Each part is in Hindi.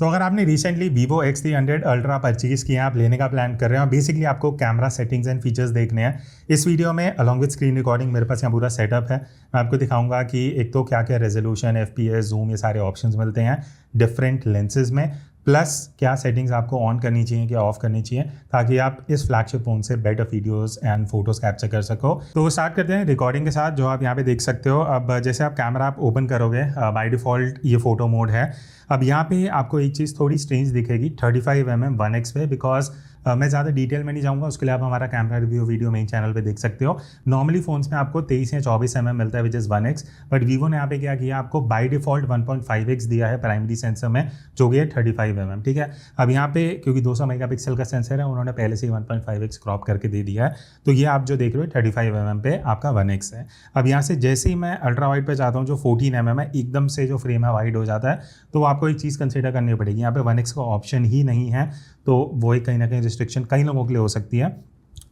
तो अगर आपने recently Vivo X300 Ultra purchase किया, आप लेने का प्लान कर रहे हो, बेसिकली आपको कैमरा सेटिंग्स एंड फीचर्स देखने हैं इस वीडियो में अलॉन्ग विद स्क्रीन रिकॉर्डिंग। मेरे पास यहाँ पूरा सेटअप है। मैं आपको दिखाऊंगा कि एक तो क्या क्या रेजोल्यूशन, FPS, जूम, ये सारे ऑप्शंस मिलते हैं डिफरेंट लेंसेज में, प्लस क्या सेटिंग्स आपको ऑन करनी चाहिए, क्या ऑफ करनी चाहिए, ताकि आप इस फ्लैगशिप फोन से better videos and photos capture कर सको। तो स्टार्ट करते हैं रिकॉर्डिंग के साथ, जो आप यहाँ पे देख सकते हो। अब जैसे आप कैमरा आप ओपन करोगे, बाय डिफ़ॉल्ट ये फोटो मोड है। अब यहाँ पे आपको एक चीज़ थोड़ी स्ट्रेंज दिखेगी 35mm 1x पे, बिकॉज मैं ज़्यादा डिटेल में नहीं जाऊँगा, उसके लिए आप हमारा camera review video main channel पे देख सकते हो। नॉर्मली फोन्स में आपको 23 या 24mm मिलता है which is 1x, but Vivo ने यहाँ पे क्या किया, आपको बाय डिफ़ॉल्ट 1.5x दिया है प्राइमरी सेंसर में, जो कि है 35mm। ठीक है, अब यहाँ पे क्योंकि 200 मेगापिक्सल का सेंसर है, उन्होंने पहले से ही 1.5x क्रॉप करके दे दिया है। तो ये आप जो देख रहे हो 35mm पे आपका 1x है। अब यहाँ से जैसे ही मैं अल्ट्रा वाइड पे जाता हूँ, जो 14mm है, एकदम से जो फ्रेम है वाइड हो जाता है। तो आपको एक चीज़ कंसिडर करनी पड़ेगी, यहाँ पे 1x का ऑप्शन ही नहीं है, तो वो एक कहीं ना कहीं रिस्ट्रिक्शन कई लोगों के लिए हो सकती है।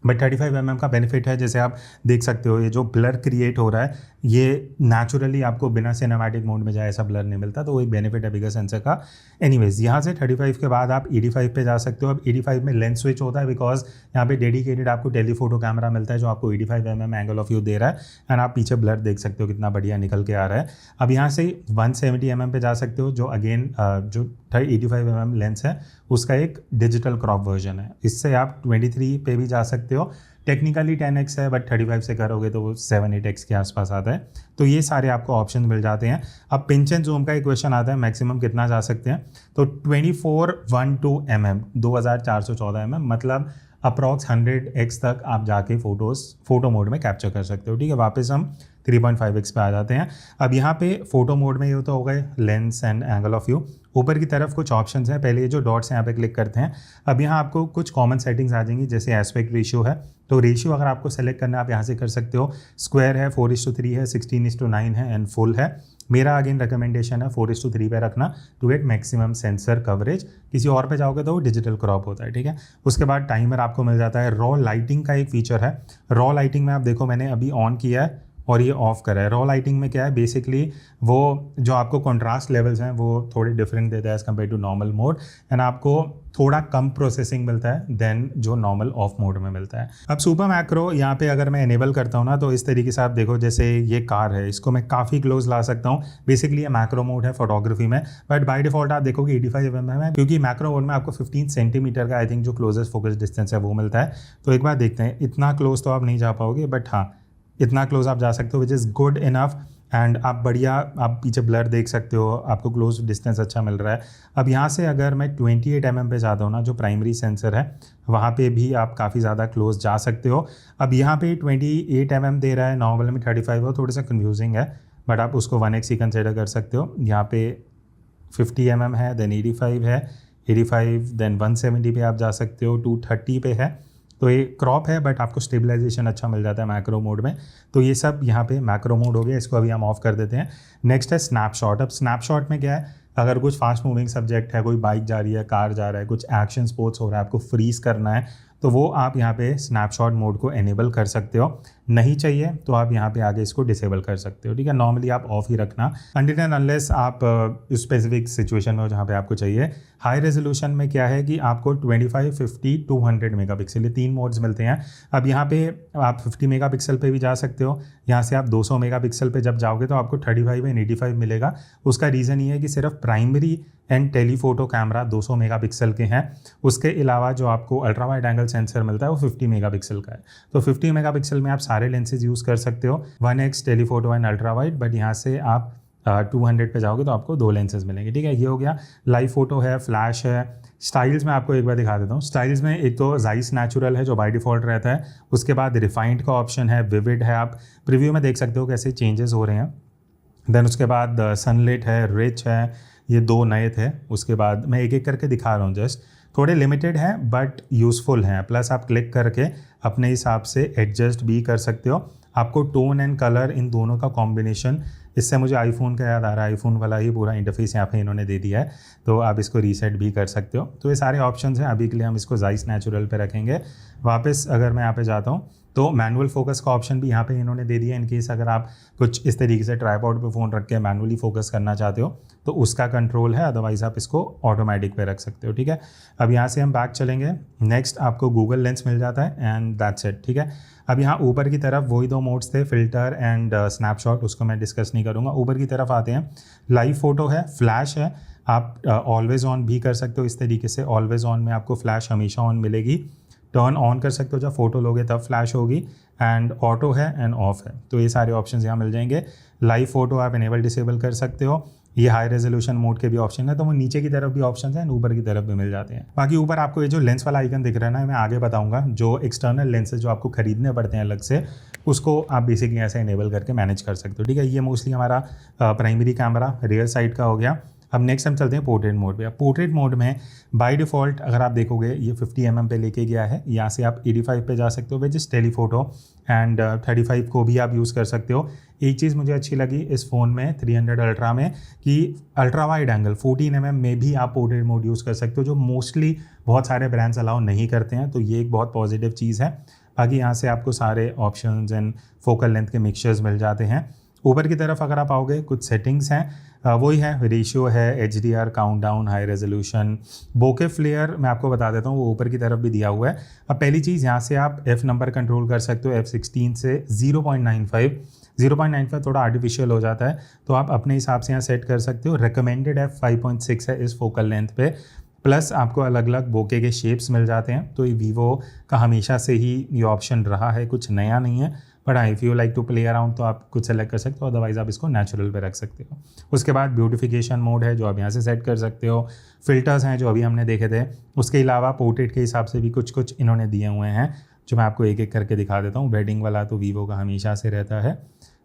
बट 35mm का बेनिफिट है, जैसे आप देख सकते हो, ये जो ब्लर क्रिएट हो रहा है ये नेचुरली आपको बिना सिनेमैटिक मोड में जाए ऐसा ब्लर नहीं मिलता, तो वो एक बेनिफिट है बिगर सेंसर का। एनीवेज, यहाँ से 35 के बाद आप 85 पे जा सकते हो। अब 85 में लेंस स्विच होता है, बिकॉज यहाँ पे डेडिकेटेड आपको टेलीफोटो कैमरा मिलता है, जो आपको 85mm एंगल ऑफ व्यू दे रहा है, एंड आप पीछे ब्लर देख सकते हो कितना बढ़िया निकल के आ रहा है। अब यहाँ से 170mm पे जा सकते हो, जो अगेन जो 85mm लेंस है उसका एक डिजिटल क्रॉप वर्जन है। इससे आप 23 पे भी जा सकते हो। टेक्निकली 10x है, बट 35 से करोगे तो वो 7-8x के आसपास आता है। तो ये सारे आपको ऑप्शन मिल जाते हैं। अब पिंच एंड जूम का एक क्वेश्चन आता है, मैक्सिमम कितना जा सकते हैं, तो 2412mm 2414mm, मतलब अप्रॉक्स 100x तक आप जाके फोटो मोड में कैप्चर कर सकते हो। ठीक है, वापस हम 3.5x पे आ जाते हैं। अब यहाँ पे फोटो मोड में ये तो हो गए lens and angle of view. ऊपर की तरफ कुछ ऑप्शंस हैं, पहले ये जो डॉट्स हैं यहाँ पे क्लिक करते हैं। अब यहाँ आपको कुछ कॉमन सेटिंग्स आ जाएंगी, जैसे एस्पेक्ट रेशियो है, तो रेशियो अगर आपको सेलेक्ट करना है आप यहाँ से कर सकते हो। स्क्वायर है, 4:3 है, 16:9 है, एंड फुल है। मेरा अगेन रिकमेंडेशन है 4:3 पे रखना to get maximum sensor coverage. किसी और पे जाओगे तो वो डिजिटल क्रॉप होता है। ठीक है, उसके बाद टाइमर आपको मिल जाता है। रॉ लाइटिंग का एक फीचर है। रॉ लाइटिंग में आप देखो, मैंने अभी ऑन किया है और ये ऑफ करा है। रॉ लाइटिंग में क्या है, बेसिकली वो जो आपको कंट्रास्ट लेवल्स हैं वो थोड़े डिफरेंट देता है as compared to normal mode, and आपको थोड़ा कम प्रोसेसिंग मिलता है देन जो नॉर्मल ऑफ मोड में मिलता है। अब सुपर मैक्रो यहाँ पे अगर मैं इनेबल करता हूँ ना, तो इस तरीके से आप देखो, जैसे ये कार है, इसको मैं काफ़ी क्लोज ला सकता हूँ। बेसिकली ये मैक्रो मोड है फोटोग्राफी में, बट बाय डिफॉल्ट आप देखोगे 85mm है, क्योंकि मैक्रो मोड में आपको 15 सेंटीमीटर का आई थिंक जो क्लोजेस्ट फोकस डिस्टेंस है वो मिलता है। तो एक बार देखते हैं, इतना क्लोज तो आप नहीं जा पाओगे, बट हाँ इतना क्लोज आप जा सकते हो, which is good enough. And आप बढ़िया, आप पीछे ब्लर देख सकते हो, आपको क्लोज डिस्टेंस अच्छा मिल रहा है। अब यहाँ से अगर मैं 28mm पे जाता हूँ ना, जो प्राइमरी सेंसर है, वहाँ पे भी आप काफ़ी ज़्यादा क्लोज जा सकते हो। अब यहाँ पे 28mm दे रहा है, नॉर्मल में 35 हो, थोड़ा सा कन्फ्यूजिंग है, बट आप उसको 1x ही कंसिडर कर सकते हो। यहाँ पे 50mm है, देन 85 है, 85 देन 170 पे आप जा सकते हो, 230 पे है। तो ये क्रॉप है, बट आपको स्टेबलाइजेशन अच्छा मिल जाता है मैक्रो मोड में। तो ये सब यहाँ पे मैक्रो मोड हो गया, इसको अभी हम ऑफ कर देते हैं। नेक्स्ट है स्नैपशॉट। अब स्नैपशॉट में क्या है, अगर कुछ फास्ट मूविंग सब्जेक्ट है, कोई बाइक जा रही है, कार जा रहा है, कुछ एक्शन स्पोर्ट्स हो रहा है, आपको फ्रीज करना है, तो वो आप यहाँ पे स्नैपशॉट मोड को एनेबल कर सकते हो। नहीं चाहिए तो आप यहाँ पे आगे इसको डिसेबल कर सकते हो। ठीक है, नॉर्मली आप ऑफ ही रखना अनटिल एंड अनलेस आप स्पेसिफिक सिचुएशन में हो जहाँ पे आपको चाहिए। हाई रेजोल्यूशन में क्या है कि आपको 25, 50, 200 मेगापिक्सल, ये 3 मोड्स मिलते हैं। अब यहाँ पे आप 50 मेगापिक्सल पे भी जा सकते हो। यहाँ से आप 200 मेगापिक्सल पे जब जाओगे तो आपको 35 एंड 85 मिलेगा। उसका रीज़न ये है कि सिर्फ primary and telephoto camera 200 megapixel के हैं। उसके अलावा जो आपको अल्ट्रा वाइड एंगल सेंसर मिलता है वो 50 मेगापिक्सल का है। तो 50 मेगापिक्सल में आप सारे लेंसेज यूज़ कर सकते हो, 1x telephoto and ultra wide, but यहाँ से आप 200 पे जाओगे तो आपको 2 लेंसेज मिलेंगे। ठीक है, ये हो गया। लाइव फोटो है, फ्लैश है। स्टाइल्स में आपको एक बार दिखा देता हूँ। स्टाइल्स में एक तो जाइस नेचुरल है, जो बाय डिफ़ॉल्ट रहता है। उसके बाद रिफाइंड का ऑप्शन है, विविड है, आप प्रीव्यू में देख सकते हो कैसे चेंजेस हो रहे हैं। देन उसके बाद सनलाइट है, रिच है, ये 2 नए थे। उसके बाद मैं एक एक करके दिखा रहा हूँ, जस्ट थोड़े लिमिटेड हैं बट यूज़फुल हैं। प्लस आप क्लिक करके अपने हिसाब से एडजस्ट भी कर सकते हो। आपको टोन एंड कलर इन दोनों का कॉम्बिनेशन, इससे मुझे आईफोन का याद आ रहा है, आईफोन वाला ही पूरा इंटरफेस यहाँ पे इन्होंने दे दिया है, तो आप इसको रीसेट भी कर सकते हो। तो ये सारे ऑप्शंस हैं। अभी के लिए हम इसको जाइस नेचुरल पे रखेंगे। वापस अगर मैं यहाँ पे जाता हूँ तो मैनुअल फोकस का ऑप्शन भी यहाँ पे इन्होंने दे दिया, इन केस अगर आप कुछ इस तरीके से ट्राइपॉड पे फ़ोन रख के मैनुअली फोकस करना चाहते हो तो उसका कंट्रोल है, अदरवाइज़ आप इसको ऑटोमेटिक पे रख सकते हो। ठीक है, अब यहाँ से हम बैक चलेंगे, नेक्स्ट आपको गूगल लेंस मिल जाता है एंड दैट्स इट। ठीक है, अब यहाँ ऊपर की तरफ वही 2 मोड्स थे, फिल्टर एंड स्नैपशॉट, उसको मैं डिस्कस नहीं करूँगा। ऊपर की तरफ आते हैं, लाइव फोटो है, फ्लैश है, आप ऑलवेज़ ऑन भी कर सकते हो इस तरीके से, ऑलवेज़ ऑन में आपको फ्लैश हमेशा ऑन मिलेगी, टर्न ऑन कर सकते हो जब फोटो लोगे तब फ्लैश होगी, एंड ऑटो है एंड ऑफ है। तो ये सारे ऑप्शंस यहाँ मिल जाएंगे। लाइव फोटो आप इनेबल डिसेबल कर सकते हो, ये हाई रेजोल्यूशन मोड के भी ऑप्शन है, तो वो नीचे की तरफ भी ऑप्शन हैं, ऊपर की तरफ भी मिल जाते हैं। बाकी ऊपर आपको ये जो लेंस वाला आइकन दिख रहा है ना, मैं आगे बताऊंगा, जो एक्सटर्नल लेंसेज जो आपको खरीदने पड़ते हैं अलग से, उसको आप बेसिकली ऐसे इनेबल करके मैनेज कर सकते हो। ठीक है, ये मोस्टली हमारा प्राइमरी कैमरा रियर साइड का हो गया। अब नेक्स्ट हम चलते हैं पोर्ट्रेट मोड पे। अब पोर्ट्रेट मोड में बाय डिफ़ॉल्ट अगर आप देखोगे ये 50 mm पे लेके गया है, यहाँ से आप 85 पे जा सकते हो विच इज़ टेलीफोटो, एंड 35 को भी आप यूज़ कर सकते हो। एक चीज़ मुझे अच्छी लगी इस फ़ोन में 300 अल्ट्रा में कि अल्ट्रा वाइड एंगल 14 mm में भी आप पोर्ट्रेट मोड यूज़ कर सकते हो, जो मोस्टली बहुत सारे ब्रांड्स अलाउ नहीं करते हैं, तो ये एक बहुत पॉजिटिव चीज़ है। बाकी यहाँ से आपको सारे ऑप्शंस एंड फोकल लेंथ के मिक्सचर्स मिल जाते हैं। ऊपर की तरफ अगर आप आओगे कुछ सेटिंग्स हैं, वही है, रेशियो है, HDR, काउंटडाउन, हाई रेजोल्यूशन, बोके फ्लेयर मैं आपको बता देता हूँ, वो ऊपर की तरफ भी दिया हुआ है। अब पहली चीज़ यहाँ से आप F नंबर कंट्रोल कर सकते हो, F16 से 0.95 थोड़ा आर्टिफिशियल हो जाता है, तो आप अपने हिसाब से यहाँ सेट कर सकते हो। रिकमेंडेड F 5.6 है इस फोकल लेंथ पे, प्लस आपको अलग अलग बोके के शेप्स मिल जाते हैं। तो ये वीवो का हमेशा से ही ये ऑप्शन रहा है, कुछ नया नहीं है, but if you like to play around तो आप कुछ सेलेक्ट कर सकते हो, अदरवाइज आप इसको नेचुरल पे रख सकते हो। उसके बाद ब्यूटिफिकेशन मोड है जो आप यहाँ से सेट कर सकते हो, फिल्टर्स हैं जो अभी हमने देखे थे, उसके अलावा पोर्ट्रेट के हिसाब से भी कुछ इन्होंने दिए हुए हैं जो मैं आपको एक एक करके दिखा देता हूँ। वेडिंग वाला तो वीवो का हमेशा से रहता है,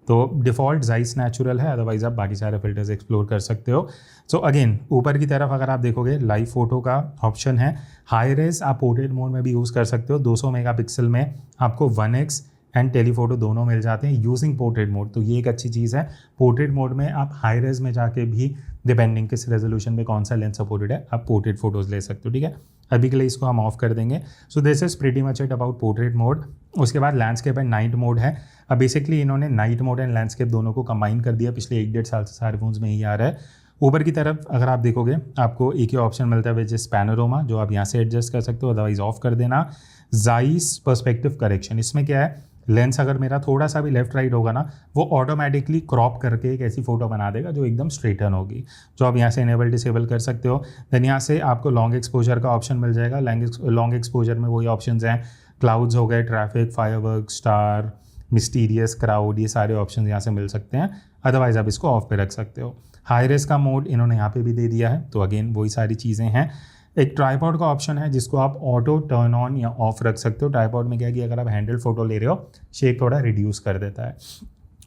तो डिफ़ॉल्ट जाइस नेचुरल है, अदरवाइज आप बाकी सारे फिल्टर्स एक्सप्लोर कर सकते हो। सो अगेन ऊपर की तरफ अगर आप देखोगे लाइव फोटो का ऑप्शन है, हाई रेज आप पोर्ट्रेट मोड में भी यूज़ कर सकते हो, 200 मेगापिक्सल में आपको 1x एंड टेलीफोटो दोनों मिल जाते हैं यूजिंग पोर्ट्रेट मोड, तो ये एक अच्छी चीज़ है। पोर्ट्रेट मोड में आप हाई रेज में जाके भी डिपेंडिंग किस रेजोल्यूशन में कौन सा लेंस सपोर्टेड है आप पोर्ट्रेट फोटोज़ ले सकते हो। ठीक है, अभी के लिए इसको हम ऑफ कर देंगे। So this is pretty much it about portrait mode. उसके बाद लैंडस्केप एंड नाइट मोड है। अब बेसिकली इन्होंने नाइट मोड एंड लैंडस्केप दोनों को कंबाइन कर दिया, पिछले 1-1.5 साल से सारे फोन्स में ही आ रहा है। ऊपर की तरफ अगर आप देखोगे आपको एक ही ऑप्शन मिलता है विच इज़ पैनोरामा, जो आप यहाँ से एडजस्ट कर सकते हो, अदरवाइज ऑफ कर देना। जाइस पर्सपेक्टिव करेक्शन, इसमें क्या है, लेंस अगर मेरा थोड़ा सा भी लेफ्ट राइट होगा ना, वो ऑटोमेटिकली क्रॉप करके एक ऐसी फोटो बना देगा जो एकदम स्ट्रेटन होगी, जो आप यहाँ से इनेबल डिसेबल कर सकते हो। देन यहाँ से आपको लॉन्ग एक्सपोजर का ऑप्शन मिल जाएगा। लॉन्ग एक्सपोजर में वही ऑप्शंस हैं, क्लाउड्स हो गए, traffic, firework, star, mysterious, crowd, ये सारे ऑप्शन यहाँ से मिल सकते हैं, अदरवाइज आप इसको ऑफ पे रख सकते हो। हाई रेस का मोड इन्होंने यहाँ पे भी दे दिया है, तो अगेन वही सारी चीज़ें हैं। एक ट्राइपॉड का ऑप्शन है जिसको आप ऑटो टर्न ऑन या ऑफ रख सकते हो। ट्राइपॉड में क्या है कि अगर आप हैंडल फोटो ले रहे हो, शेप थोड़ा रिड्यूस कर देता है।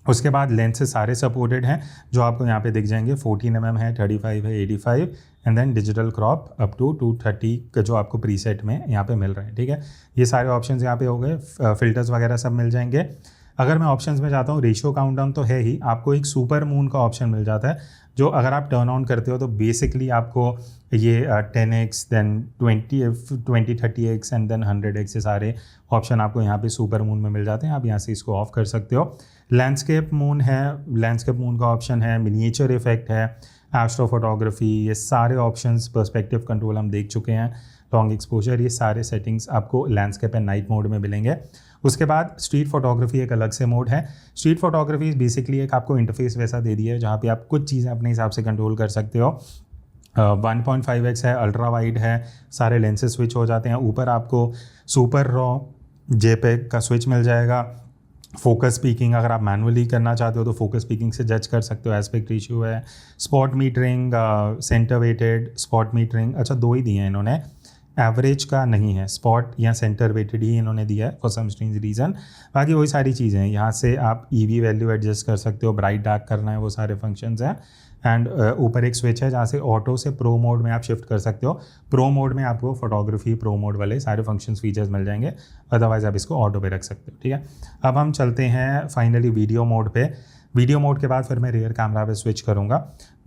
उसके बाद लेंस से सारे सपोर्टेड हैं जो आपको यहाँ पे दिख जाएंगे, 14 mm है, 35 है, 85 and then digital crop up to 230 का जो आपको प्रीसेट में यहाँ पे मिल रहे हैं। ठीक है, ये सारे ऑप्शंस यहाँ पे हो गए, फिल्टर्स वगैरह सब मिल जाएंगे। अगर मैं ऑप्शंस में जाता हूँ, रेशियो काउंटडाउन तो है ही, आपको एक सुपर मून का ऑप्शन मिल जाता है, जो अगर आप टर्न ऑन करते हो तो बेसिकली आपको ये 10x then 20 30x and then 100x, ये सारे ऑप्शन आपको यहाँ पे सुपर मून में मिल जाते हैं, आप यहाँ से इसको ऑफ कर सकते हो। लैंडस्केप मून है, लैंडस्केप मून का ऑप्शन है, मिनिएचर इफेक्ट है, एस्ट्रो फोटोग्राफी, ये सारे ऑप्शंस, पर्सपेक्टिव कंट्रोल हम देख चुके हैं, लॉन्ग एक्सपोजर, ये सारे सेटिंग्स आपको लैंडस्केप एंड नाइट मोड में मिलेंगे। उसके बाद स्ट्रीट फोटोग्राफी एक अलग से मोड है। स्ट्रीट फोटोग्राफी बेसिकली एक आपको इंटरफेस वैसा दे दिया है जहाँ पे आप कुछ चीज़ें अपने हिसाब से कंट्रोल कर सकते हो। 1.5x है, अल्ट्रा वाइड है, सारे लेंसेज स्विच हो जाते हैं। ऊपर आपको सुपर रॉ जेपेग का स्विच मिल जाएगा। फोकस स्पीकिंग अगर आप मैनुअली करना चाहते हो तो फोकस स्पीकिंग से जज कर सकते हो, एस्पेक्ट रेशियो है, spot metering, centre weighted spot metering, अच्छा 2 ही दिए हैं इन्होंने, एवरेज का नहीं है, स्पॉट या सेंटर वेटेड ही इन्होंने दिया है फॉर सम स्ट्रेंज रीज़न। बाकी वही सारी चीज़ें हैं, यहाँ से आप EV वैल्यू एडजस्ट कर सकते हो, ब्राइट डार्क करना है, वो सारे फंक्शंस हैं। एंड ऊपर एक स्विच है जहाँ से ऑटो से प्रो मोड में आप शिफ्ट कर सकते हो। प्रो मोड में आपको फोटोग्राफी प्रो मोड वाले सारे फंक्शंस फीचर्स मिल जाएंगे, अदरवाइज आप इसको ऑटो पे रख सकते हो। ठीक है, अब हम चलते हैं फाइनली वीडियो मोड पे। वीडियो मोड के बाद फिर मैं रियर कैमरा पे स्विच करूँगा।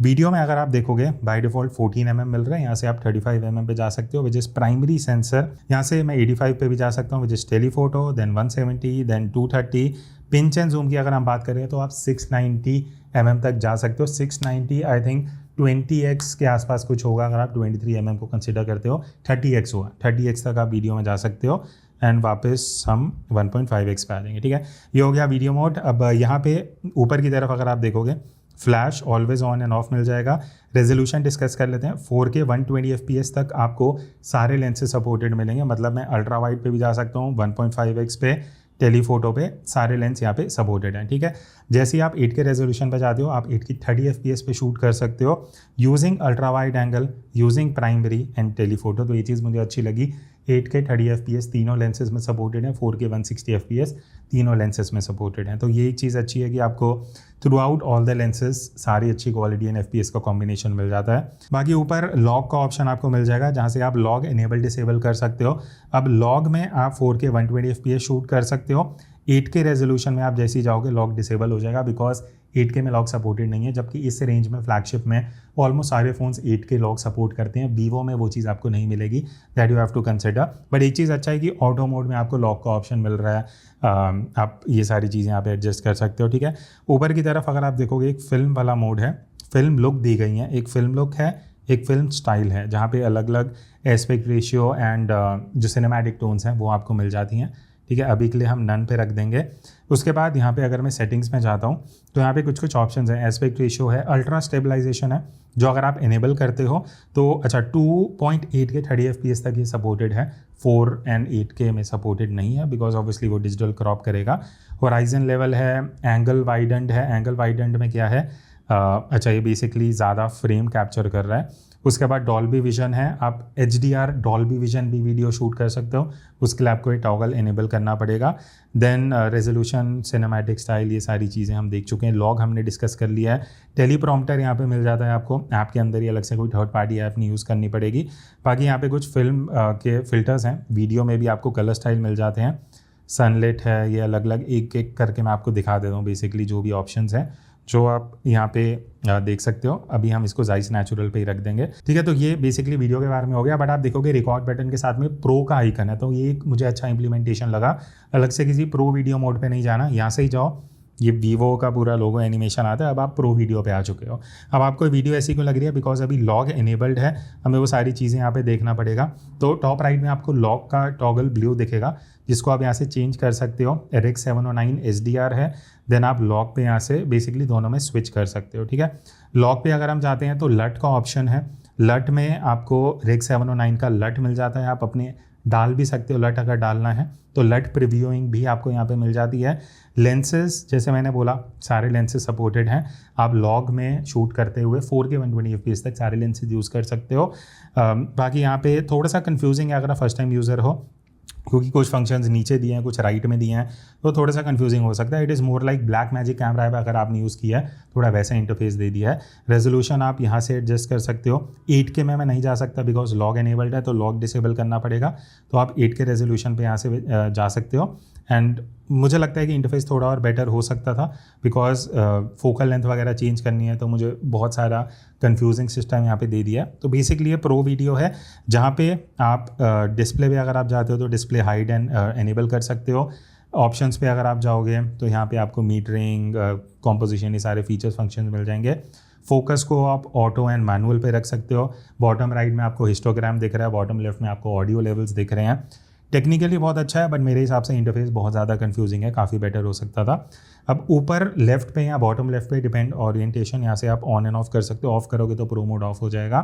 वीडियो में अगर आप देखोगे बाय डिफ़ॉल्ट 14 mm मिल रहा है, यहाँ से आप 35 mm पे जा सकते हो विच इज़ प्राइमरी सेंसर। यहाँ से मैं 85 पे भी जा सकता हूँ which is telephoto, then 170, then 230। Pinch and zoom की अगर हम बात करें तो आप 690 mm तक जा सकते हो। 690 आई थिंक 20x के आसपास कुछ होगा अगर आप 23 mm को कंसिडर करते हो। 30x होगा, 30x तक आप वीडियो में जा सकते हो एंड वापस हम 1.5x पे आ जाएंगे। ठीक है, ये हो गया वीडियो मोड। अब यहाँ पे ऊपर की तरफ अगर आप देखोगे flash always on and off मिल जाएगा। रेजोल्यूशन डिस्कस कर लेते हैं। 4K 120 FPS तक आपको सारे लेंसेज सपोर्टेड मिलेंगे, मतलब मैं अल्ट्रा वाइड पे भी जा सकता हूँ, 1.5x पे, टेलीफोटो पे, सारे लेंस यहाँ पे सपोर्टेड हैं। ठीक है, जैसे ही आप 8K रेजोल्यूशन पे जाते हो आप 8K 30 FPS पे शूट कर सकते हो using ultra wide angle, using primary and telephoto. तो ये चीज़ मुझे अच्छी लगी। 8K 30 FPS तीनों लेंसेज में सपोर्टेड है, 4K 160 FPS तीनों लेंसेज में सपोर्टेड हैं। तो ये एक चीज़ अच्छी है कि आपको through out all the lenses सारी अच्छी क्वालिटी एंड FPS का कॉम्बिनेशन मिल जाता है। बाकी ऊपर लॉग का ऑप्शन आपको मिल जाएगा जहाँ से आप लॉग इनेबल डिसेबल कर सकते हो। अब लॉग में आप 4K 120 FPS शूट कर सकते हो। 8K रेजोल्यूशन में आप जैसे ही जाओगे लॉग डिसेबल हो जाएगा बिकॉज 8K में लॉग सपोर्टेड नहीं है, जबकि इस रेंज में फ्लैगशिप में ऑलमोस्ट सारे फोन्स 8K लॉग सपोर्ट करते हैं। वीवो में वो चीज़ आपको नहीं मिलेगी, that you have to consider. But एक चीज़ अच्छा है कि ऑटो मोड में आपको लॉग का ऑप्शन मिल रहा है, आप ये सारी चीज़ें यहाँ पे एडजस्ट कर सकते हो। ठीक है, ऊपर की तरफ अगर आप देखोगे एक फिल्म वाला मोड है, फिल्म लुक दी गई है, एक फिल्म लुक है, एक फिल्म स्टाइल है, जहाँ पे अलग अलग एस्पेक्ट रेशियो एंड जो सिनेमैटिक टोन्स हैं वो आपको मिल जाती हैं। ठीक है, अभी के लिए हम नन पे रख देंगे। उसके बाद यहाँ पे अगर मैं सेटिंग्स में जाता हूँ तो यहाँ पे कुछ कुछ ऑप्शंस हैं। एस्पेक्ट रेशियो है, अल्ट्रा स्टेबलाइजेशन है, जो अगर आप इनेबल करते हो तो अच्छा 2.8K 30 FPS तक ये सपोर्टेड है। 4 and 8K में सपोर्टेड नहीं है बिकॉज ऑब्वियसली वो डिजिटल क्रॉप करेगा। होराइजन लेवल है, एंगल वाइडेंड है। एंगल वाइडेंड में क्या है, अच्छा ये बेसिकली ज़्यादा फ्रेम कैप्चर कर रहा है। उसके बाद डॉल्बी विजन है, आप HDR डॉल्बी विजन भी वीडियो शूट कर सकते हो, उसके लिए आपको ये टॉगल इनेबल करना पड़ेगा। देन रेजोल्यूशन, सिनेमैटिक स्टाइल, ये सारी चीज़ें हम देख चुके हैं। लॉग हमने डिस्कस कर लिया है। टेलीप्रॉम्प्टर यहाँ पे मिल जाता है आपको, ऐप के अंदर ही अलग से कोई थर्ड पार्टी ऐप नहीं यूज़ करनी पड़ेगी। बाकी यहाँ पे कुछ फिल्म के फिल्टर्स हैं, वीडियो में भी आपको कलर स्टाइल मिल जाते हैं। सनलाइट है, ये अलग अलग एक एक करके मैं आपको दिखा देता हूँ बेसिकली जो भी ऑप्शंस हैं जो आप यहाँ पे देख सकते हो। अभी हम इसको जाइस नेचुरल पे ही रख देंगे। ठीक है, तो ये बेसिकली वीडियो के बारे में हो गया। बट आप देखोगे रिकॉर्ड बटन के साथ में प्रो का आइकन है, तो ये एक मुझे अच्छा इंप्लीमेंटेशन लगा। अलग से किसी प्रो वीडियो मोड पे नहीं जाना, यहाँ से ही जाओ, ये वीवो का पूरा लोगो एनिमेशन आता है। अब आप प्रो वीडियो पे आ चुके हो। अब आपको वीडियो ऐसी क्यों लग रही है, बिकॉज अभी लॉग इनेबल्ड है, हमें वो सारी चीज़ें यहाँ पे देखना पड़ेगा। तो टॉप राइट में आपको लॉग का टॉगल ब्लू दिखेगा जिसको आप यहाँ से चेंज कर सकते हो। RX 709 SDR है, देन आप लॉग पे यहाँ से बेसिकली दोनों में स्विच कर सकते हो। ठीक है, लॉग पे अगर हम जाते हैं तो लट का ऑप्शन है। लट में आपको RX 709 का लट मिल जाता है, आप अपने डाल भी सकते हो लट अगर डालना है तो। लट प्रीव्यूइंग भी आपको यहाँ पे मिल जाती है। लेंसेज जैसे मैंने बोला सारे लेंसेज सपोर्टेड हैं, आप लॉग में शूट करते हुए 4K 120 FPS तक सारे लेंसेज यूज़ कर सकते हो। बाकी यहाँ पे थोड़ा सा कन्फ्यूजिंग है अगर आप फर्स्ट टाइम यूज़र हो, क्योंकि कुछ फंक्शंस नीचे दिए हैं कुछ राइट में दिए हैं, तो थोड़ा सा कंफ्यूजिंग हो सकता है। It is more like black magic camera है, अगर आपने यूज़ किया है थोड़ा वैसा इंटरफेस दे दिया है। रेजोल्यूशन आप यहाँ से एडजस्ट कर सकते हो। 8K में मैं नहीं जा सकता बिकॉज लॉग एनेबल्ड है, तो लॉग डिसेबल करना पड़ेगा। तो आप 8K रेजोल्यूशन पे यहाँ से जा सकते हो। एंड मुझे लगता है कि इंटरफेस थोड़ा और बेटर हो सकता था बिकॉज फोकल लेंथ वगैरह चेंज करनी है, तो मुझे बहुत सारा कंफ्यूजिंग सिस्टम यहाँ पे दे दिया है। तो बेसिकली ये प्रो वीडियो है जहाँ पे आप डिस्प्ले पे अगर आप जाते हो तो डिस्प्ले हाइड एंड एनेबल कर सकते हो। ऑप्शंस पे अगर आप जाओगे तो यहाँ पे आपको मीटरिंग, कॉम्पोजिशन, ये सारे फीचर्स फंक्शंस मिल जाएंगे। फोकस को आप ऑटो एंड मैनुअल पे रख सकते हो। बॉटम राइट में आपको हिस्टोग्राम दिख रहा है, बॉटम लेफ्ट में आपको ऑडियो लेवल्स दिख रहे हैं। टेक्निकली बहुत अच्छा है, बट मेरे हिसाब से इंटरफेस बहुत ज़्यादा कंफ्यूजिंग है, काफ़ी बेटर हो सकता था। अब ऊपर लेफ्ट पे या बॉटम लेफ्ट पे डिपेंड ओरिएंटेशन, यहाँ से आप ऑन एंड ऑफ कर सकते हो। ऑफ करोगे तो प्रो मोड ऑफ हो जाएगा।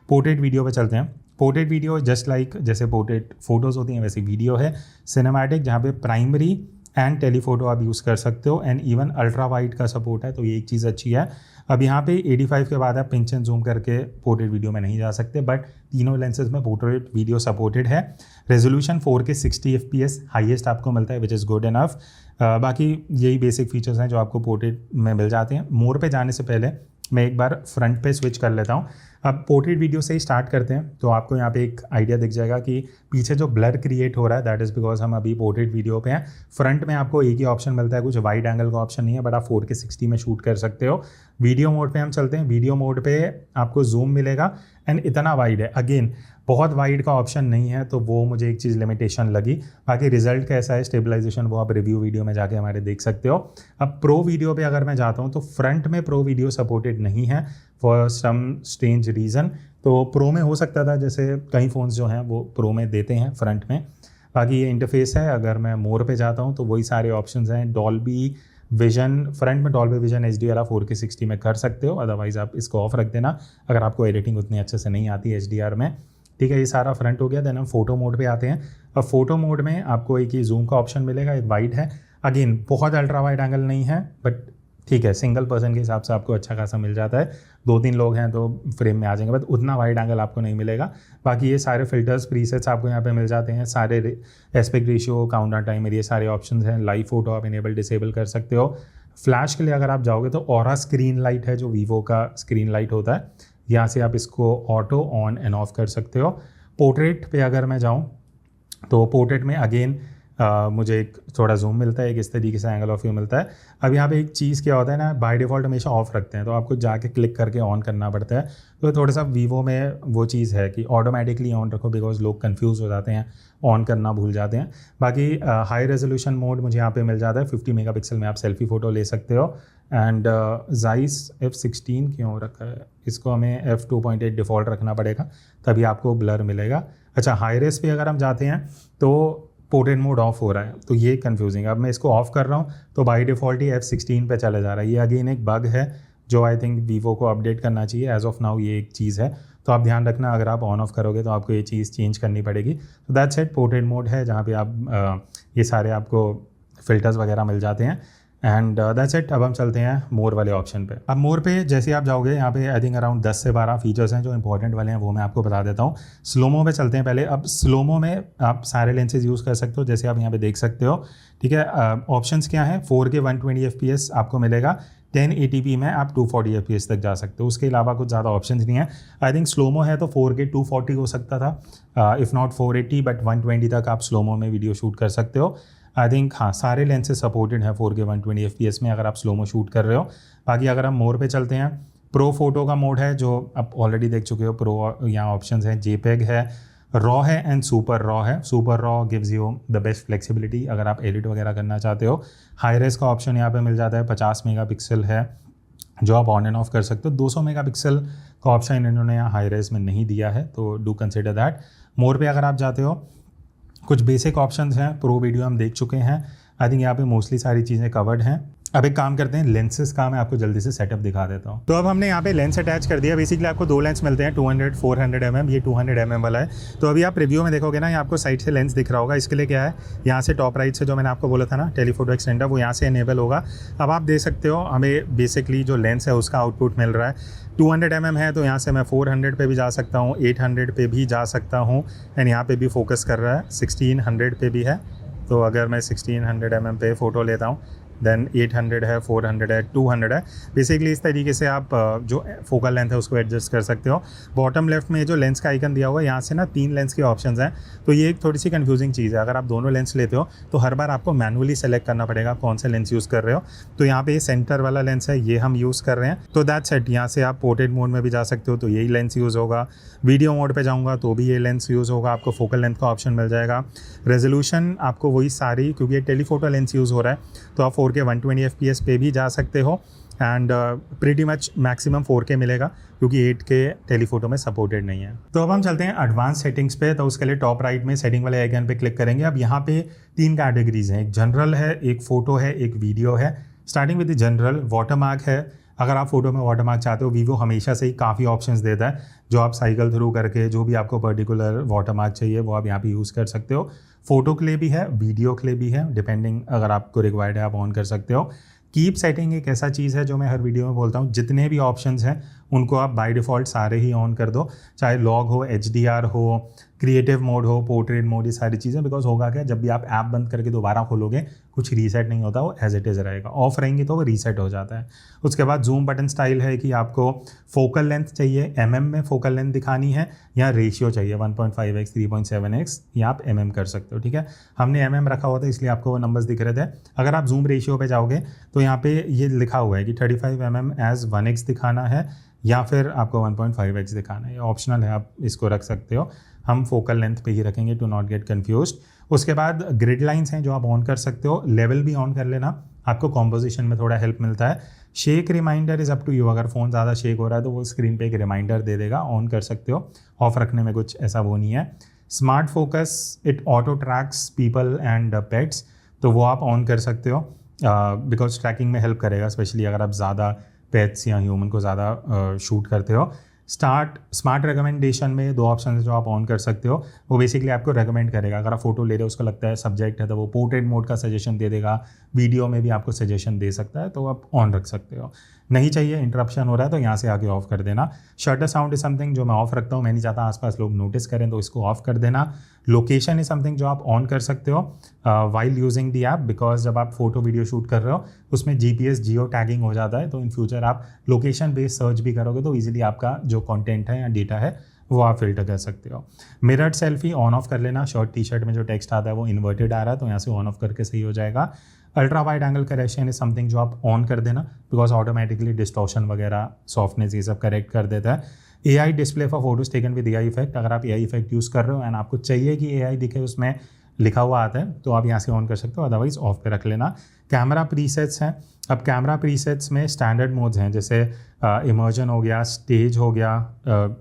पोर्ट्रेट वीडियो पे चलते हैं। पोर्ट्रेट वीडियो जस्ट लाइक जैसे पोर्ट्रेट फोटोज़ होती हैं वैसे वीडियो है। सिनेमैटिक जहाँ पे प्राइमरी एंड टेलीफोटो आप यूज़ कर सकते हो, एंड इवन अल्ट्रा वाइड का सपोर्ट है, तो ये एक चीज़ अच्छी है। अब यहाँ पे 85 के बाद आप पिंच एंड जूम करके पोर्ट्रेट वीडियो में नहीं जा सकते, बट तीनों लेंसेज में पोर्ट्रेट वीडियो सपोर्टेड है। रेजोल्यूशन 4K 60 FPS हाईएस्ट आपको मिलता है, विच इज़ गुड इनफ। बाकी यही बेसिक फीचर्स हैं जो आपको पोर्ट्रेट में मिल जाते हैं। मोर पे जाने से पहले मैं एक बार फ्रंट पे स्विच कर लेता हूँ। अब पोर्ट्रेट वीडियो से ही स्टार्ट करते हैं। तो आपको यहाँ पे एक आइडिया दिख जाएगा कि पीछे जो ब्लर क्रिएट हो रहा है दैट इज़ बिकॉज हम अभी पोर्ट्रेट वीडियो पे हैं। फ्रंट में आपको एक ही ऑप्शन मिलता है, कुछ वाइड एंगल का ऑप्शन नहीं है, बट आप 4K 60 में शूट कर सकते हो। वीडियो मोड पे हम चलते हैं। वीडियो मोड पे आपको जूम मिलेगा एंड इतना वाइड है, अगेन बहुत वाइड का ऑप्शन नहीं है, तो वो मुझे एक चीज़ लिमिटेशन लगी। बाकी रिजल्ट कैसा है, स्टेबलाइजेशन, वो आप रिव्यू वीडियो में जाके हमारे देख सकते हो। अब प्रो वीडियो पे अगर मैं जाता हूँ तो फ्रंट में प्रो वीडियो सपोर्टेड नहीं है फॉर सम स्ट्रेंज रीज़न। तो प्रो में हो सकता था, जैसे कई फ़ोन्स जो हैं वो प्रो में देते हैं फ्रंट में। बाकी ये इंटरफेस है। अगर मैं मोर पे जाता हूँ तो वही सारे ऑप्शंस हैं। डॉल्बी विजन, फ्रंट में डॉल्बी विजन HDR आप 4K 60 में कर सकते हो, अदरवाइज़ आप इसको ऑफ रख देना अगर आपको एडिटिंग उतनी अच्छे से नहीं आती HDR में। ठीक है, ये सारा फ्रंट हो गया। देन हम फोटो मोड पे आते हैं। अब फोटो मोड में आपको एक ही जूम का ऑप्शन मिलेगा, एक वाइड है। अगेन बहुत अल्ट्रा वाइड एंगल नहीं है, बट ठीक है, सिंगल पर्सन के हिसाब से आपको अच्छा खासा मिल जाता है। 2-3 लोग हैं तो फ्रेम में आ जाएंगे, बट उतना वाइड एंगल आपको नहीं मिलेगा। बाकी ये सारे फिल्टर्स, प्रीसेट्स आपको यहाँ पे मिल जाते हैं। सारे एस्पेक्ट रेशियो, काउंटर टाइमर, ये सारे ऑप्शंस हैं। लाइव फोटो आप इनेबल डिसेबल कर सकते हो। फ्लैश के लिए अगर आप जाओगे तो ऑरा स्क्रीन लाइट है, जो वीवो का स्क्रीन लाइट होता है, यहाँ से आप इसको ऑटो ऑन एंड ऑफ कर सकते हो। पोर्ट्रेट पे अगर मैं जाऊँ तो पोर्ट्रेट में अगेन मुझे एक थोड़ा जूम मिलता है, एक इस तरीके से एंगल ऑफ व्यू मिलता है। अब यहाँ पे एक चीज़ क्या होता है ना, बाय डिफ़ॉल्ट हमेशा ऑफ रखते हैं, तो आपको जाके क्लिक करके ऑन करना पड़ता है। तो थोड़ा सा वीवो में वो चीज़ है कि ऑटोमेटिकली ऑन रखो, बिकॉज लोग कंफ्यूज हो जाते हैं, ऑन करना भूल जाते हैं। बाकी हाई रेजोल्यूशन मोड मुझे यहाँ पे मिल जाता है। 50 मेगापिक्सल में आप सेल्फी फ़ोटो ले सकते हो। एंड Zeiss F16 क्यों रखा है, इसको हमें F2.8 डिफ़ॉल्ट रखना पड़ेगा, तभी आपको ब्लर मिलेगा। अच्छा, हाई रेस पे अगर हम जाते हैं तो पोर्ट्रेट मोड ऑफ हो रहा है, तो ये कंफ्यूजिंग। अब मैं इसको ऑफ कर रहा हूँ तो बाई डिफ़ॉल्ट ही F16 पे चला जा रहा है। ये अगेन एक बग है जो आई थिंक वीवो को अपडेट करना चाहिए। एज ऑफ नाउ ये एक चीज़ है, तो आप ध्यान रखना, अगर आप ऑन ऑफ करोगे तो आपको ये चीज़ चेंज करनी पड़ेगी। तो दैट्स इट, पोर्ट्रेट मोड है जहाँ पे आप ये सारे आपको फिल्टर्स वगैरह मिल जाते हैं। And that's it. अब हम चलते हैं मोर वाले ऑप्शन पे। अब मोर पे जैसे आप जाओगे, यहाँ पे आई थिंक अराउंड 10 से 12 फीचर्स हैं जो इंपॉर्टेंट वाले हैं, वो मैं आपको बता देता हूँ। स्लोमो पे चलते हैं पहले। अब स्लोमो में आप सारे लेंसेज यूज़ कर सकते हो, जैसे आप यहाँ पे देख सकते हो। ठीक है, ऑप्शंस क्या हैं, 4K 120 FPS आपको मिलेगा। 1080p में आप 240 FPS तक जा सकते हो। उसके अलावा कुछ ज़्यादा ऑप्शंस नहीं है। आई थिंक स्लोमो है तो 4K 240 हो सकता था, इफ़ नॉट 480, बट 120 तक आप स्लोमो में वीडियो शूट कर सकते हो। आई थिंक हाँ, सारे लेंसेज सपोर्टेड हैं 4K 120 FPS में अगर आप स्लोमो शूट कर रहे हो। बाकी अगर हम मोर पे चलते हैं, प्रो फोटो का मोड है जो आप ऑलरेडी देख चुके हो। प्रो यहाँ ऑप्शंस हैं, JPEG है, रॉ है एंड सुपर रॉ है। Super raw gives you the best flexibility अगर आप एडिट वगैरह करना चाहते हो। हाई रेस का ऑप्शन यहाँ पे मिल जाता है, 50 मेगापिक्सल है जो आप ऑन एंड ऑफ कर सकते हो। 200 मेगापिक्सल का ऑप्शन इन्होंने यहाँ हाई रेस में नहीं दिया है, तो डू कंसिडर दैट। मोर पे अगर आप जाते हो, कुछ बेसिक ऑप्शंस हैं, प्रो वीडियो हम देख चुके हैं। आई थिंक यहाँ पे मोस्टली सारी चीज़ें कवर्ड हैं। अब एक काम करते हैं, लेंसेज का मैं आपको जल्दी से सेटअप दिखा देता हूँ। तो अब हमने यहाँ पे लेंस अटैच कर दिया। बेसिकली आपको 2 लेंस मिलते हैं, 200-400 mm, ये 200 mm वाला है। तो अभी आप रिव्यू में देखोगे ना, यहाँ आपको साइड से लेंस दिख रहा होगा। इसके लिए क्या है, यहाँ से टॉप राइट से जो मैंने आपको बोला था ना टेलीफोटो एक्सटेंडर, वो यहाँ से इनेबल होगा। अब आप देख सकते हो हमें बेसिकली जो लेंस है उसका आउटपुट मिल रहा है। 200 mm है तो यहाँ से मैं 400 पे भी जा सकता हूँ, 800 पे भी जा सकता हूँ, एंड यहाँ पे भी फोकस कर रहा है। 1600 पे भी है, तो अगर मैं 1600 mm पे फ़ोटो लेता हूँ, देन 800 है, 400 है, 200 है। बेसिकली इस तरीके से आप जो फोकल लेंथ है उसको एडजस्ट कर सकते हो। बॉटम लेफ्ट में जो लेंस का आइकन दिया हुआ है, यहाँ से ना 3 लेंस के ऑप्शंस हैं, तो ये एक थोड़ी सी कंफ्यूजिंग चीज़ है। अगर आप दोनों लेंस लेते हो तो हर बार आपको मैनुअली सेलेक्ट करना पड़ेगा कौन सा लेंस यूज़ कर रहे हो। तो यहाँ पे ये सेंटर वाला लेंस है, ये हम यूज़ कर रहे हैं, तो दैट्स इट। यहाँ से आप पोर्ट्रेट मोड में भी जा सकते हो तो यही लेंस यूज़ होगा। वीडियो मोड पे जाऊँगा तो भी ये लेंस यूज़ होगा। आपको फोकल लेंथ का ऑप्शन मिल जाएगा। रेजोल्यूशन आपको वही सारी, क्योंकि ये टेलीफोटो लेंस यूज़ हो रहा है, तो आप 4K 120 FPS पे भी जा सकते हो। And pretty much maximum 4K मिलेगा, क्योंकि 8K टेलीफोटो में सपोर्टेड नहीं है। तो अब हम चलते हैं एडवांस सेटिंग्स पे। तो उसके लिए टॉप राइट में सेटिंग वाले आइकन पे क्लिक करेंगे। अब यहाँ पे 3 कैटेगरीज हैं, एक जनरल है, एक फ़ोटो है, एक वीडियो है। स्टार्टिंग विद जनरल, वाटरमार्क है। अगर आप फोटो में वाटरमार्क चाहते हो, वीवो हमेशा से ही काफ़ी ऑप्शंस देता है, जो आप साइकिल थ्रू करके जो भी आपको पर्टिकुलर वाटरमार्क चाहिए वो आप यहाँ पे यूज़ कर सकते हो। फोटो के लिए भी है, वीडियो के लिए भी है, डिपेंडिंग अगर आपको रिक्वायर्ड है आप ऑन कर सकते हो। कीप सेटिंग एक ऐसा चीज़ है जो मैं हर वीडियो में बोलता हूँ, जितने भी ऑप्शंस हैं उनको आप बाय डिफ़ॉल्ट सारे ही ऑन कर दो, चाहे लॉग हो, HDR हो, क्रिएटिव मोड हो, पोर्ट्रेट मोड, ये सारी चीज़ें। बिकॉज होगा क्या, जब भी आप ऐप बंद करके दोबारा खोलोगे कुछ रीसेट नहीं होता, वो एज इट इज़ रहेगा। ऑफ रहेंगी तो वो रीसेट हो जाता है। उसके बाद जूम बटन स्टाइल है कि आपको फोकल लेंथ चाहिए, में फोकल लेंथ दिखानी है, या रेशियो चाहिए 1.5x 3.7x, या आप कर सकते हो। ठीक है, हमने रखा हुआ था इसलिए आपको वो नंबर्स दिख रहे थे। अगर आप जूम रेशियो पे जाओगे तो यहाँ पे ये लिखा हुआ है कि 35 एज 1x दिखाना है, या फिर आपको 1.5x दिखाना है। ये ऑप्शनल है, आप इसको रख सकते हो। हम फोकल लेंथ पे ही रखेंगे टू नॉट गेट कन्फ्यूज्ड। उसके बाद ग्रिड लाइंस हैं जो आप ऑन कर सकते हो, लेवल भी ऑन कर लेना, आपको कॉम्पोजिशन में थोड़ा हेल्प मिलता है। Shake reminder is up to you, अगर फ़ोन ज़्यादा शेक हो रहा है तो वो स्क्रीन पे एक रिमाइंडर दे देगा, ऑन कर सकते हो। ऑफ रखने में कुछ ऐसा वो नहीं है। Smart focus, it auto tracks people and pets, तो वो आप ऑन कर सकते हो बिकॉज ट्रैकिंग में हेल्प करेगा, स्पेशली अगर आप ज़्यादा पेट्स या ह्यूमन को ज़्यादा शूट करते हो। स्मार्ट रिकमेंडेशन में 2 ऑप्शन है जो आप ऑन कर सकते हो। वो बेसिकली आपको रेकमेंड करेगा, अगर आप फोटो ले रहे हो उसको लगता है सब्जेक्ट है तो वो पोर्ट्रेट मोड का सजेशन दे देगा, वीडियो में भी आपको सजेशन दे सकता है, तो आप ऑन रख सकते हो। नहीं चाहिए, इंटरप्शन हो रहा है तो यहाँ से आगे ऑफ कर देना। शटर साउंड इज समथिंग जो मैं ऑफ रखता हूँ, मैं नहीं चाहता आसपास लोग नोटिस करें, तो इसको ऑफ कर देना। लोकेशन इज समथिंग जो आप ऑन कर सकते हो while using the app, because जब आप फोटो वीडियो शूट कर रहे हो उसमें GPS जियो टैगिंग हो जाता है, तो इन फ्यूचर आप लोकेशन बेस्ड सर्च भी करोगे तो ईजिली आपका जो कंटेंट है या डेटा है वो आप फिल्टर कर सकते हो। मिरर्ड सेल्फी ऑन ऑफ कर लेना। शर्ट टी शर्ट में जो टेक्स्ट आता है वो इन्वर्टेड आ रहा है तो यहाँ से ऑन ऑफ करके सही हो जाएगा। Ultra wide angle correction is something जो आप ऑन कर देना, बिकॉज ऑटोमेटिकली डिस्टॉर्शन वगैरह, सॉफ्टनेस, ये सब करेक्ट कर देता है। AI display for photos taken with AI effect, अगर आप AI इफेक्ट यूज़ कर रहे हो एंड आपको चाहिए कि AI दिखे, उसमें लिखा हुआ आता है, तो आप यहाँ से ऑन कर सकते हो, अदरवाइज ऑफ पे रख लेना। कैमरा प्रीसेट्स हैं। अब कैमरा प्रीसेट्स में स्टैंडर्ड मोड्स हैं, जैसे इमर्जन हो गया, स्टेज हो गया,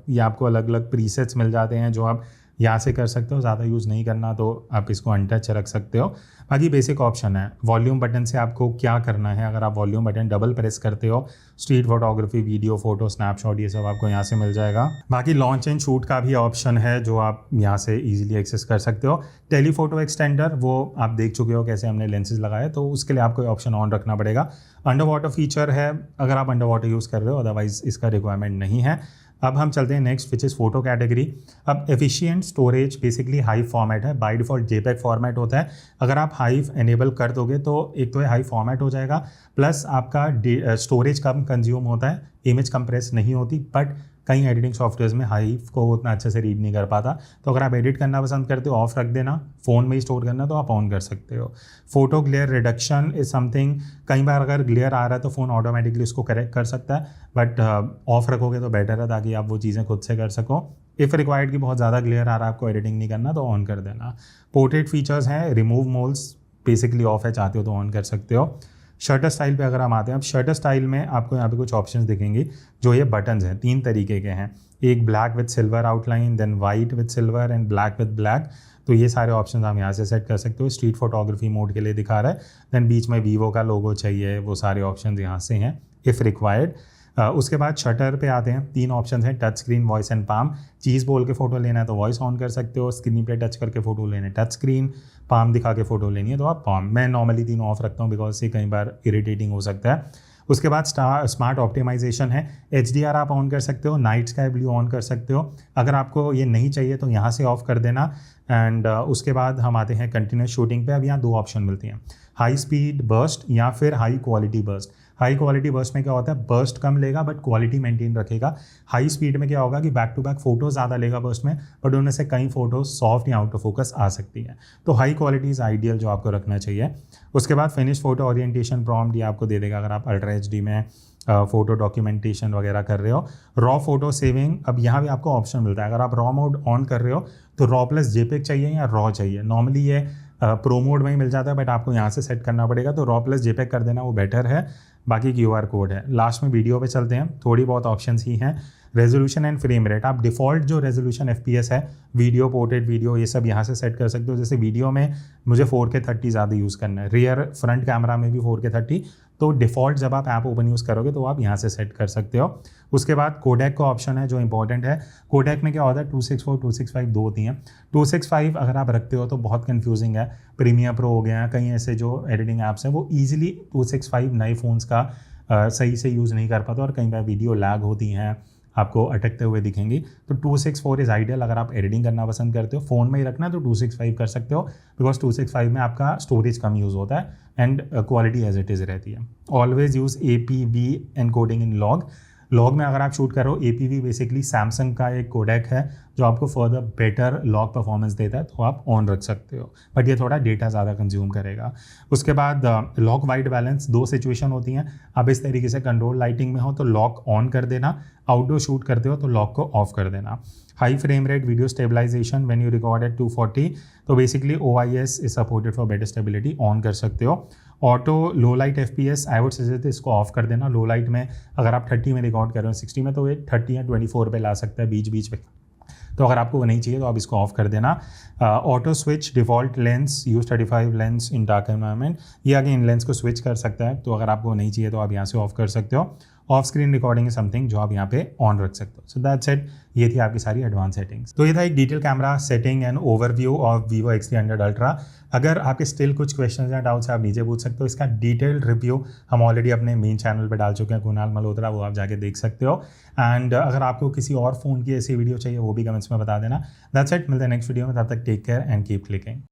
ये आपको अलग अलग प्रीसेट्स मिल जाते हैं जो आप यहाँ से कर सकते हो। ज़्यादा यूज़ नहीं करना तो आप इसको अनटच रख सकते हो। बाकी बेसिक ऑप्शन है। वॉल्यूम बटन से आपको क्या करना है, अगर आप वॉल्यूम बटन डबल प्रेस करते हो, street photography, video, photo, snapshot, ये सब आपको यहाँ से मिल जाएगा। बाकी लॉन्च एंड शूट का भी ऑप्शन है जो आप यहाँ से इजीली एक्सेस कर सकते हो। टेलीफोटो एक्सटेंडर, वो आप देख चुके हो कैसे हमने लेंसेज लगाए, तो उसके लिए आपको ऑप्शन ऑन रखना पड़ेगा। अंडर वाटर फीचर है अगर आप अंडर वाटर यूज़ कर रहे हो, अदरवाइज इसका रिक्वायरमेंट नहीं है। अब हम चलते हैं next, which is photo category. अब efficient storage basically high format है, बाय डिफ़ॉल्ट JPEG फॉर्मेट होता है। अगर आप हाई एनेबल कर दोगे तो एक तो हाई फॉर्मेट हो जाएगा, प्लस आपका स्टोरेज कम कंज्यूम होता है, इमेज कंप्रेस नहीं होती, बट कई एडिटिंग सॉफ्टवेयर में हाई को उतना अच्छे से रीड नहीं कर पाता। तो अगर आप एडिट करना पसंद करते हो, ऑफ रख देना। फ़ोन में ही स्टोर करना तो आप ऑन कर सकते हो। Photo glare reduction is something, कई बार अगर ग्लेयर आ रहा है तो फ़ोन ऑटोमेटिकली उसको करेक्ट कर सकता है, बट ऑफ रखोगे तो बेटर है ताकि आप वो चीज़ें खुद से कर सको। इफ़ रिक्वायर्ड कि बहुत ज़्यादा ग्लेयर आ रहा है, आपको एडिटिंग नहीं करना, तो ऑन कर देना। पोर्ट्रेट फीचर्स हैं, रिमूव मोल्स बेसिकली ऑफ है, चाहते हो तो ऑन कर सकते हो। शटर स्टाइल पे अगर हम आते हैं, अब शटर स्टाइल में आपको यहाँ पे कुछ ऑप्शंस दिखेंगे। जो ये बटन्स हैं 3 तरीके के हैं, एक black with silver outline, then white with silver and black with black. तो ये सारे ऑप्शंस हम यहाँ से सेट कर सकते हो। स्ट्रीट फोटोग्राफी मोड के लिए दिखा रहा है, देन बीच में वीवो का लोगो चाहिए, वो सारे ऑप्शन यहाँ से हैं इफ़ रिक्वायर्ड। उसके बाद शटर पे आते हैं, 3 ऑप्शन हैं, touch screen, voice and palm. चीज़ बोल के फ़ोटो लेना है तो वॉइस ऑन कर सकते हो, स्क्रीन पे टच करके फ़ोटो लेना टच स्क्रीन, पाम दिखा के फ़ोटो लेनी है तो आप पाम। मैं नॉर्मली तीनों ऑफ रखता हूँ बिकॉज से कई बार इरिटेटिंग हो सकता है। उसके बाद स्मार्ट ऑप्टिमाइजेशन है, HDR आप ऑन कर सकते हो, नाइट स्काई ब्लू ऑन कर सकते हो। अगर आपको ये नहीं चाहिए तो यहाँ से ऑफ कर देना। एंड उसके बाद हम आते हैं कंटिन्यूस शूटिंग पे। अब यहाँ 2 ऑप्शन मिलती हैं, हाई स्पीड बर्स्ट या फिर high quality burst. High quality burst में क्या होता है, बर्स्ट कम लेगा बट क्वालिटी मेंटेन रखेगा। हाई स्पीड में क्या होगा कि बैक टू बैक फोटो ज़्यादा लेगा बर्स्ट में, बट उनमें से कई फोटो सॉफ्ट या आउट ऑफ फोकस आ सकती है। तो हाई क्वालिटी इज़ आइडियल जो आपको रखना चाहिए। उसके बाद फिनिश फोटो ओरिएंटेशन प्रॉम्प्ट ये आपको दे देगा अगर आप अल्ट्रा HD में फोटो डॉक्यूमेंटेशन वगैरह कर रहे हो। रॉ फोटो सेविंग, अब यहाँ भी आपको ऑप्शन मिलता है, अगर आप रॉ मोड ऑन कर रहे हो तो रॉ प्लस JPEG चाहिए या रॉ चाहिए। नॉर्मली ये प्रो मोड में ही मिल जाता है, बट आपको यहाँ से सेट करना पड़ेगा, तो रॉ प्लस JPEG कर देना वो बेटर है। बाकी QR कोड है। लास्ट में वीडियो पे चलते हैं, थोड़ी बहुत ऑप्शंस ही हैं। रेजोल्यूशन एंड फ्रेम रेट, आप डिफ़ॉल्ट जो रेजोल्यूशन FPS है, वीडियो, पोर्ट्रेट वीडियो, ये सब यहाँ से सेट कर सकते हो। जैसे वीडियो में मुझे 4K 30 ज़्यादा यूज़ करना है, रियर फ्रंट कैमरा में भी 4K 30, तो डिफ़ॉल्ट जब आप ऐप ओपन यूज़ करोगे तो आप यहाँ से सेट कर सकते हो। उसके बाद कोडेक का ऑप्शन है जो इंपॉर्टेंट है। कोडेक में क्या होता है, 264, 265 दो होती हैं। 265 अगर आप रखते हो तो बहुत कन्फ्यूजिंग है। प्रीमियर प्रो हो गया, कई ऐसे जो एडिटिंग ऐप्स हैं वो ईजिली 265 नए फ़ोन्स का सही से यूज़ नहीं कर पाते और कई बार वीडियो लैग होती हैं, आपको अटकते हुए दिखेंगी। तो 264 इज़ आइडियल। अगर आप एडिटिंग करना पसंद करते हो, फ़ोन में ही रखना है तो 265 कर सकते हो, बिकॉज 265 में आपका स्टोरेज कम यूज़ होता है and quality as it is रहती है। Always use APV encoding in log. Log में अगर आप शूट कर रहे हो, APV बेसिकली सैमसंग का एक कोडेक है जो आपको फर्दर बेटर लॉग परफॉर्मेंस देता है, तो आप ऑन रख सकते हो, बट ये थोड़ा डेटा ज़्यादा कंज्यूम करेगा। उसके बाद लॉक वाइट बैलेंस, 2 सिचुएशन होती हैं। आप इस तरीके से कंट्रोल लाइटिंग में हो तो लॉक ऑन कर देना, आउटडोर शूट करते हो तो लॉक को ऑफ कर देना। High frame rate video stabilisation when you record at 240, तो basically OIS is supported for better stability, on कर सकते हो। Auto low light FPS, I would suggest इसको ऑफ कर देना। लो लाइट में अगर आप 30 में रिकॉर्ड कर रहे हो, 60 में, तो ये 30 या 24 पे ला सकता है बीच बीच पे, तो अगर आपको वो नहीं चाहिए तो आप इसको ऑफ कर देना। Auto switch default lens, use 35 lens in dark environment, ये अगेन लेंस को स्विच कर सकता है, तो अगर आपको नहीं चाहिए तो आप यहाँ से ऑफ कर सकते हो। Of screen recording is something जो आप यहाँ पे ऑन रख सकते हो। सो दैट्स इट, ये थी आपकी सारी एडवांस सेटिंग्स। तो ये था एक detail camera setting and overview of Vivo X300 Ultra। अगर आपके स्टिल कुछ क्वेश्चन या डाउट्स आप नीचे पूछ सकते हो। इसका डिटेल्ड रिव्यू हम ऑलरेडी अपने मेन चैनल पे डाल चुके हैं, कुणाल मल्होत्रा, वो आप जाके देख सकते हो। एंड अगर आपको किसी और फ़ोन की ऐसी वीडियो चाहिए वो भी कमेंट्स में बता देना। दैट्स इट, मिलते हैं नेक्स्ट वीडियो में, तब तक take care and keep clicking.